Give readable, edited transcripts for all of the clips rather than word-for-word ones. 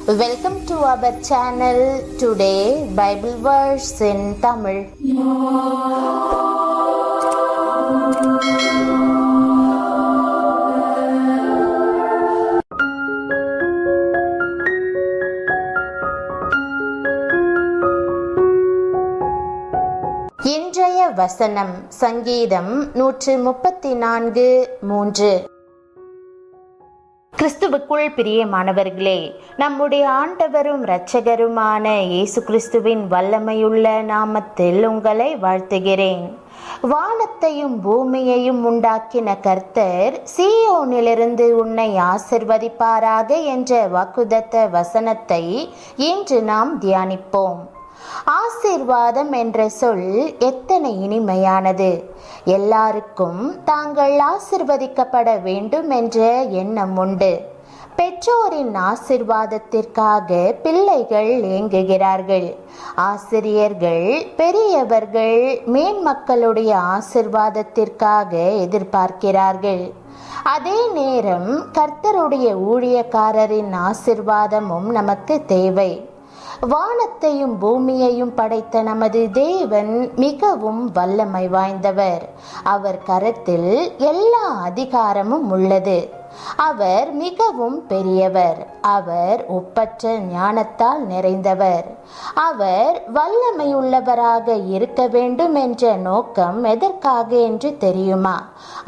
Welcome to our channel. Today Bible verse in Tamil. இன்றைய வசனம் சங்கீதம் 134:3. கிறிஸ்துவுக்குள் பிரியமானவர்களே, நம்முடைய ஆண்டவரும் இரட்சகருமான இயேசு கிறிஸ்துவின் வல்லமையுள்ள நாமத்தில் உங்களை வாழ்த்துகிறேன். வானத்தையும் பூமியையும் உண்டாக்கின கர்த்தர் சீயோனிலிருந்து உன்னை ஆசிர்வதிப்பாராக என்ற வாக்குத்தத்த வசனத்தை இன்று நாம் தியானிப்போம். ஆசீர்வாதம் என்ற சொல் எத்தனை இனிமையானது! எல்லாருக்கும் தாங்கள் ஆசிர்வதிக்கப்பட வேண்டும் என்ற எண்ணம் உண்டு. பெற்றோரின் ஆசிர்வாதத்திற்காக பிள்ளைகள் ஏங்குகிறார்கள். ஆசிரியர்கள், பெரியவர்கள், மேன்மக்களுடைய ஆசிர்வாதத்திற்காக எதிர்பார்க்கிறார்கள். அதே நேரம் கர்த்தருடைய ஊழியக்காரரின் ஆசிர்வாதமும் நமக்கு தேவை. வானத்தையும் பூமியையும் படைத்த நமது தேவன் மிகவும் வல்லமை வாய்ந்தவர். அவர் கரத்தில் எல்லா அதிகாரமும் உள்ளது. அவர் மிகவும் பெரியவர். அவர் ஒப்பற்ற ஞானத்தால் நிறைந்தவர். அவர் வல்லமையுள்ளவராக இருக்க வேண்டும் என்ற நோக்கம் எதற்காக என்று தெரியுமா?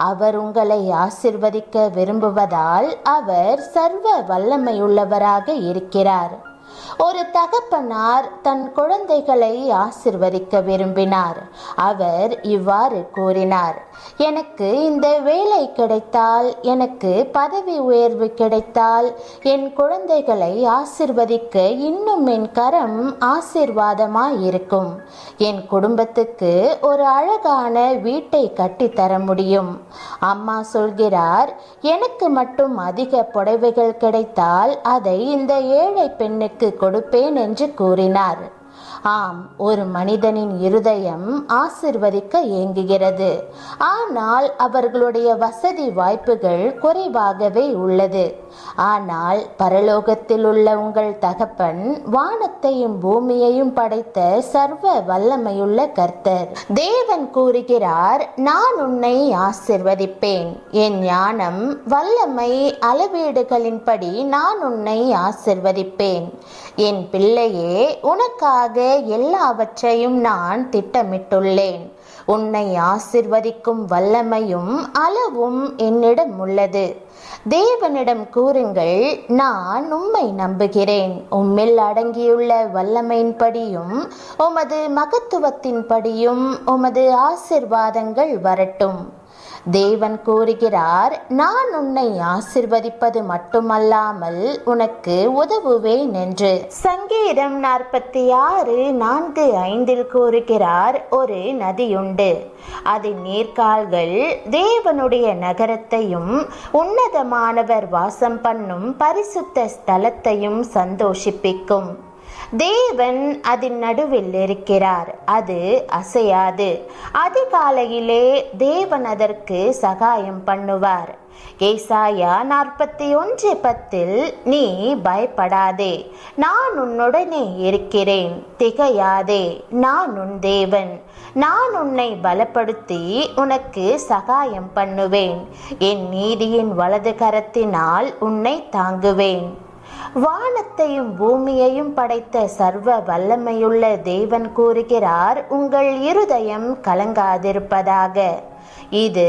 அவர் உங்களை ஆசிர்வதிக்க விரும்புவதால் அவர் சர்வ வல்லமையுள்ளவராக இருக்கிறார். ஒரு தகப்பனார் தன் குழந்தைகளை ஆசிர்வதிக்க விரும்பினார். அவர் இவ்வாறு கூறினார்: எனக்கு இந்த வேலை கிடைத்தால், எனக்கு பதவி உயர்வு கிடைத்தால், என் குழந்தைகளை ஆசிர்வதிக்க இன்னும் என் கரம் ஆசிர்வாதமாயிருக்கும். என் குடும்பத்துக்கு ஒரு அழகான வீட்டை கட்டித்தர முடியும். அம்மா சொல்கிறார், எனக்கு மட்டும் அதிக புடவைகள் கிடைத்தால் அதை இந்த ஏழை பெண்ணுக்கு கொடுப்பேன் என்று கூறினார். ஆம், ஒரு மனிதனின் இருதயம் ஆசிர்வதிக்க ஏங்குகிறது. ஆனால் அவர்களுடைய வசதி வாய்ப்புகள் குறைவாகவே உள்ளது. ஆனால் பரலோகத்தில் உள்ள உங்கள் தகப்பன் வானத்தையும் பூமியையும் படைத்த சர்வ வல்லமையுள்ள கர்த்தர். தேவன் கூறுகிறார், நான் உன்னை ஆசிர்வதிப்பேன். என் ஞானம், வல்லமை, அளவீடுகளின்படி நான் உன்னை ஆசிர்வதிப்பேன். என் பிள்ளையே, உனக்காக எல்லாவற்றையும் நான் திட்டமிட்டுள்ளேன். உன்னை ஆசிர்வதிக்கும் வல்லமையும் அளவும் என்னிடம் உள்ளது. தேவனிடம் கூறுங்கள், நான் உம்மை நம்புகிறேன். உம்மில் அடங்கியுள்ள வல்லமையின்படியும் உமது மகத்துவத்தின்படியும் உமது ஆசிர்வாதங்கள் வரட்டும். தேவன் கூறுகிறார், நான் உன்னை ஆசிர்வதிப்பது மட்டுமல்லாமல் உனக்கு உதவுவேன் என்று. சங்கீதம் 46:4-5 கூறுகிறார், ஒரு நதியுண்டு. அதன் நீர்க்கால்கள் தேவனுடைய நகரத்தையும் உன்னதமானவர் வாசம் பண்ணும் பரிசுத்த ஸ்தலத்தையும் சந்தோஷிப்பிக்கும். தேவன் அதன் நடுவில் இருக்கிறார். அது அசையாது. அதிகாலையிலே தேவன் அதற்கு சகாயம் பண்ணுவார். ஏசாயா 41:10, நீ பயப்படாதே, நான் உன்னுடனே இருக்கிறேன். திகையாதே, நான் உன் தேவன். நான் உன்னை பலப்படுத்தி உனக்கு சகாயம் பண்ணுவேன். என் நீதியின் வலது கரத்தினால் உன்னை தாங்குவேன். வானத்தையும் பூமியையும் படைத்த சர்வ வல்லமையுள்ள தேவன் கூறுகிறார், உங்கள் இருதயம் கலங்காதிருப்பதாக. இது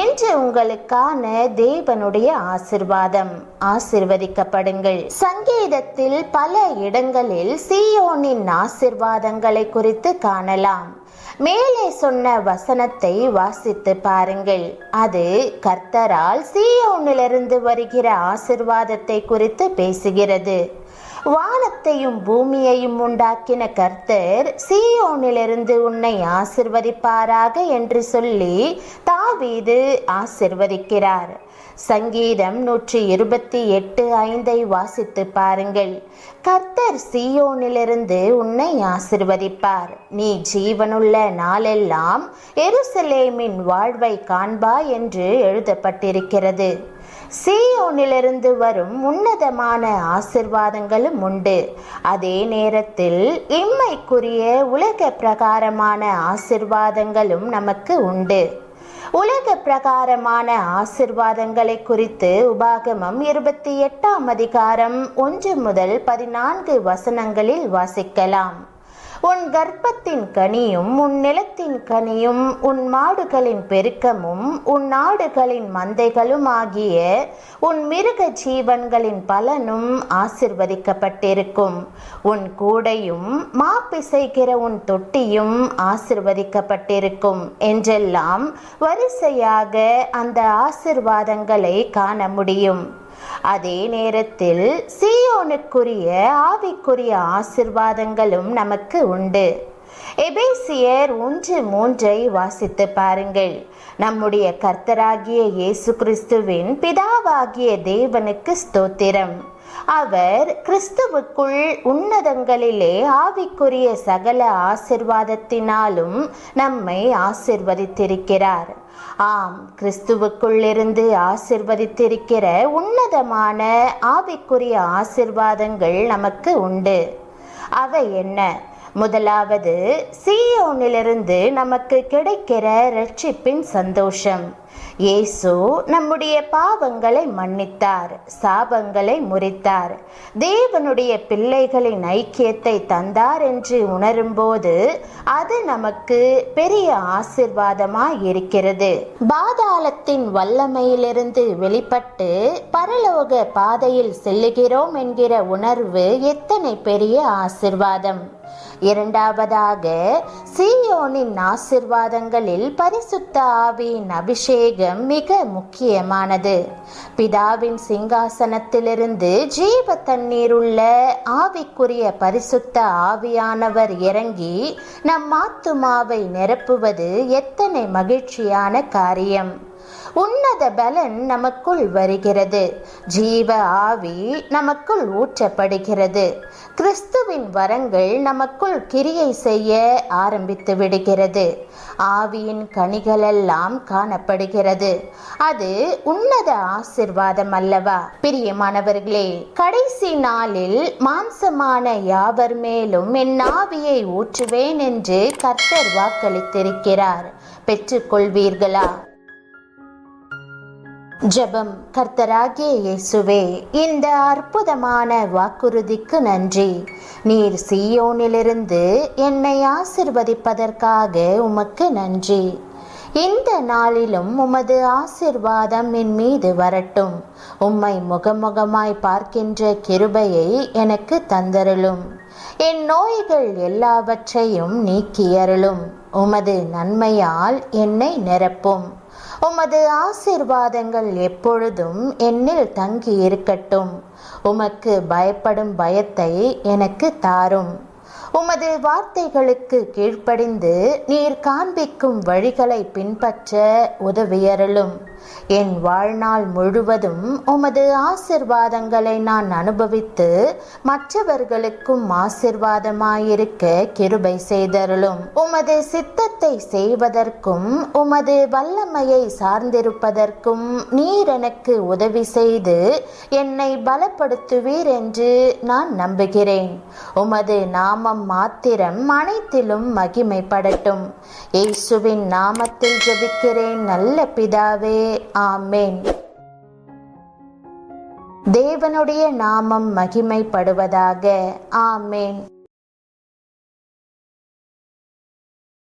இன்று உங்களுக்கான தேவனுடைய ஆசிர்வாதம். ஆசிர்வதிக்கப்படுங்கள். சங்கீதத்தில் பல இடங்களில் சீயோனின் ஆசிர்வாதங்களை குறித்து காணலாம். மேலே சொன்ன வசனத்தை வாசித்து பாருங்கள். அது கர்த்தரால் சீயோனிலிருந்து வருகிற ஆசிர்வாதத்தை குறித்து பேசுகிறது. வானத்தையும் பூமியையும் உண்டாக்கின கர்த்தர் சீயோனிலிருந்து உன்னை ஆசிர்வதிப்பாராக என்று சொல்லி தாவீது ஆசிர்வதிக்கிறார். சங்கீதம் 128:5 வாசித்து பாருங்கள். கர்த்தர் சீயோனிலிருந்து உன்னை ஆசிர்வதிப்பார். நீ ஜீவனுள்ள நாளெல்லாம் எருசலேமின் வாழ்வை காண்பாய் என்று எழுதப்பட்டிருக்கிறது. சீயோனிலிருந்து வரும் உன்னதமான ஆசிர்வாதங்களும் உண்டு. அதே நேரத்தில் இம்மைக்குரிய உலக பிரகாரமான ஆசிர்வாதங்களும் நமக்கு உண்டு. உலக பிரகாரமான ஆசிர்வாதங்களை குறித்து உபாகமம் 28ஆம் அதிகாரம் 1 முதல் 14 வசனங்களில் வாசிக்கலாம். உன் கர்ப்பத்தின் கனியும் உன் நிலத்தின் கனியும் உன் மாடுகளின் பெருக்கமும் உன் ஆடுகளின் மந்தைகளும் ஆகிய உன் மிருக ஜீவன்களின் பலனும் ஆசிர்வதிக்கப்பட்டிருக்கும். உன் கூடையும் மாப்பிசைக்கிற உன் தொட்டியும் ஆசிர்வதிக்கப்பட்டிருக்கும் என்றெல்லாம் வரிசையாக அந்த ஆசிர்வாதங்களை காண முடியும். அதே நேரத்தில் சீயோனுக்குரிய ஆவிக்குரிய ஆசிர்வாதங்களும் நமக்கு உண்டு. எபேசியர் 1:3 வாசித்து பாருங்கள். நம்முடைய கர்த்தராகிய இயேசு கிறிஸ்துவின் பிதாவாகிய தேவனுக்கு ஸ்தோத்திரம். அவர் கிறிஸ்துவுக்குள் உன்னதங்களிலே ஆவிக்குரிய சகல ஆசிர்வாதத்தினாலும் நம்மை ஆசிர்வதித்திருக்கிறார். ஆம், கிறிஸ்துவுக்குள்ளிருந்து ஆசிர்வதித்திருக்கிற உன்னதமான ஆவிக்குரிய ஆசிர்வாதங்கள் நமக்கு உண்டு. அவை என்ன? முதலாவது, சீயோனிலிருந்து நமக்கு கிடைக்கிற இரட்சிப்பின் சந்தோஷம். இயேசு நம்முடைய பாவங்களை மன்னித்தார், சாபங்களை முறித்தார், தேவனுடைய பிள்ளைகளின் ஐக்கியத்தை தந்தார் என்று உணரும்போது அது நமக்கு பெரிய ஆசிர்வாதமாய் இருக்கிறது. பாதாளத்தின் வல்லமையிலிருந்து வெளிப்பட்டு பரலோக பாதையில் செல்லுகிறோம் என்கிற உணர்வு எத்தனை பெரிய ஆசிர்வாதம். இரண்டாவதாக, சீயோனின் ஆசிர்வாதங்களில் பரிசுத்த ஆவியின் அபிஷேகம் மிக முக்கியமானது. பிதாவின் சிங்காசனத்திலிருந்து ஜீவ தண்ணீருள்ள ஆவிக்குரிய பரிசுத்த ஆவியானவர் இறங்கி நம் ஆத்துமாவை நிரப்புவது எத்தனை மகிழ்ச்சியான காரியம். உன்னத பலன் நமக்குள் வருகிறது. ஜீவ ஆவி நமக்குள் ஊற்றப்படுகிறது. கிறிஸ்துவின் வரங்கள் நமக்குள் கிரியை செய்ய ஆரம்பித்து விடுகிறது. ஆவியின் கனிகளெல்லாம் காணப்படுகிறது. அது உன்னத ஆசிர்வாதம் அல்லவா? பிரியமானவர்களே, கடைசி நாளில் மாம்சமான யாவர் மேலும் என் ஆவியை ஊற்றுவேன் என்று கர்த்தர் வாக்களித்திருக்கிறார். பெற்றுக்கொள்வீர்களா? ஜெபம். கர்த்தராகிய இயேசுவே, இந்த அற்புதமான வாக்குறுதிக்கு நன்றி. நீர் சீயோனிலிருந்து என்னை ஆசிர்வதிப்பதற்காக உமக்கு நன்றி. இந்த நாளிலும் உமது ஆசிர்வாதம் என் மீது வரட்டும். உம்மை முகமுகமாய் பார்க்கின்ற கிருபையை எனக்கு தந்தருளும். என் நோய்கள் எல்லாவற்றையும் நீக்கியருளும். உமது நன்மையால் என்னை நிரப்பும். உமது ஆசீர்வாதங்கள் எப்பொழுதும் என்னில் தங்கி இருக்கட்டும். உமக்கு பயப்படும் பயத்தை எனக்கு தாரும். உமது வார்த்தைகளுக்கு கீழ்ப்படிந்து நீர் காண்பிக்கும் வழிகளை பின்பற்ற உதவியருளும். என் வாழ்நாள் முழுவதும் உமது ஆசிர்வாதங்களை நான் அனுபவித்து மற்றவர்களுக்கும் ஆசிர்வாதமாயிருக்க கிருபை செய்தருளும். உமது சித்தத்தை செய்வதற்கும் உமது வல்லமையை சார்ந்திருப்பதற்கும் நீர் எனக்கு உதவி செய்து என்னை பலப்படுத்துவீர் என்று நான் நம்புகிறேன். உமது நாமம் மாத்திரம் அனைத்திலும் மகிமைப்படட்டும். இயேசுவின் நாமத்தில் ஜெபிக்கிறேன் நல்ல பிதாவே, ஆமென். தேவனுடைய நாமம் மகிமைப்படுவதாக. ஆமென்.